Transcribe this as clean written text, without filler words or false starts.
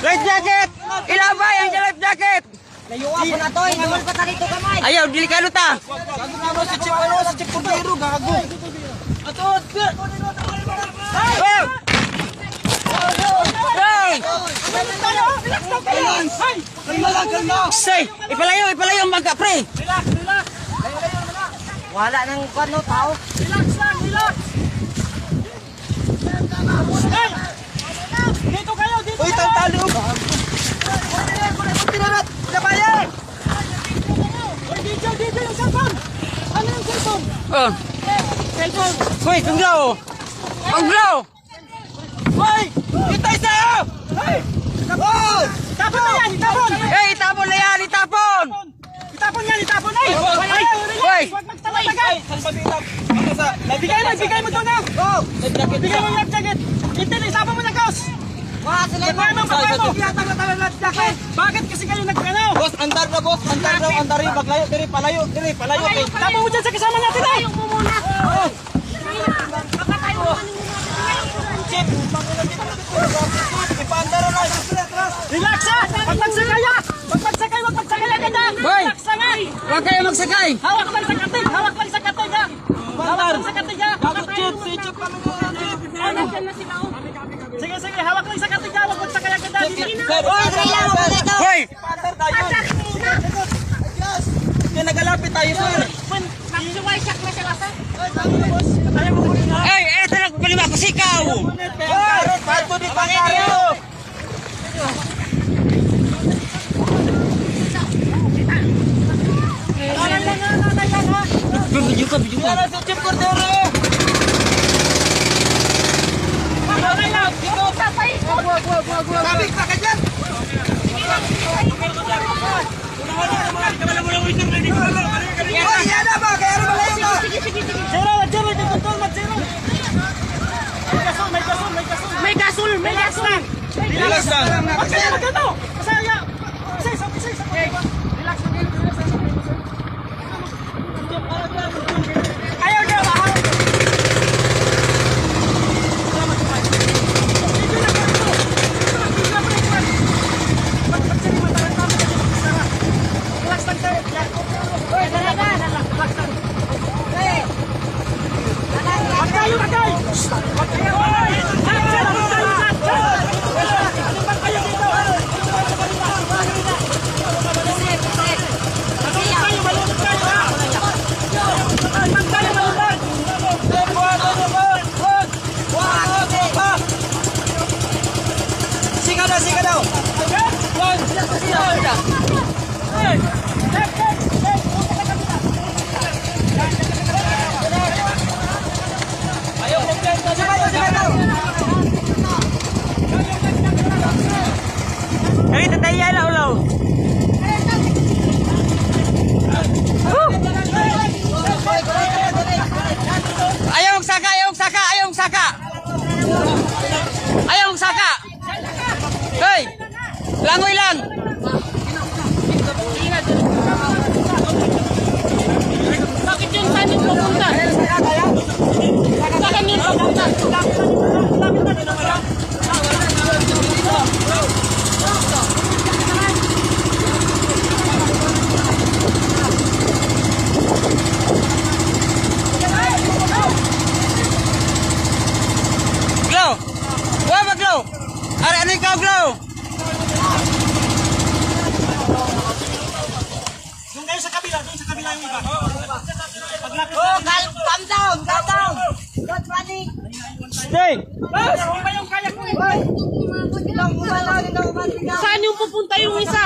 Life jacket! Ilabay ang life jacket! Layuan ko na to, inuman pa dito kamay. Ayaw, delikado ta! Gago si Chip Cordero, gago. Atot! Hey! Say, ipalayo mga pre. Wala nang kwano tao. Dito kayo, dito. Uy, talo. Tinarat, labayan. Uy, dito yung cellphone. Ano yung cellphone? Oh. Cellphone. Uy, kunglaw. Kunglaw. Uy, itay sa'yo. Uy, tapon. Tapon na yan, itapon. Eh, itapon na yan, itapon. Itapon yan, itapon. Ay, Uy. huwag magtatagal. Bigay mo to na. Bigay mo yung life jacket. Itin, isama mo na, Gos. Bagoy mo. Bakit kasi kayo nagkano? Boss, andar na boss, andar yung baglayo, diri palayo. Tama mo dyan sa kasama natin ay! Ayaw mo muna. Baka tayo Chip, ipandar na. Relax ha! Wag magsakay ha! Wag magsakay agad ha! Hoy! Relax ha nga! Huwag kayo magsakay. Hawak lang sa katig ha! Hawak lang sa katig ha! Chip, si Chip kami na. Ay, nandiyan na sila. Sige, hawak lang sa katig ha! Wag magsakay agad ha! Hoy! Ipandar tayo. Muna. Kaya nagalapit tayo, sir. Nagsuway-sak na sila, sir. Ay, eto lang palima ko sikaw. Pato di Panginoon. Video ka. Yan si Chip Cordero. Sabik pa ka dyan. Uy, yan na ba? Kaya naman lang ba? Zero, dito, mag-zero! May gasol! Relax lang. Wag kayo magano! Masaya! Isa! Relax lang kayo! Ayaw niya! Relax lang tayo! Siga daw. Ayaw mo planta. Siga daw. Ay, tataya na ulaw. Ayaw magsaka. Hoy! Langoy lang. Bakit yung saan yung pupunta? Saan yung pupunta? Glow. Wala ba glow? Are, ano ikaw glow? Doon kayo sa kabila yung iba. Paglapit Calm down! Don't panic! Stay. iba yung kaya ko. Saan yung pupunta yung isa?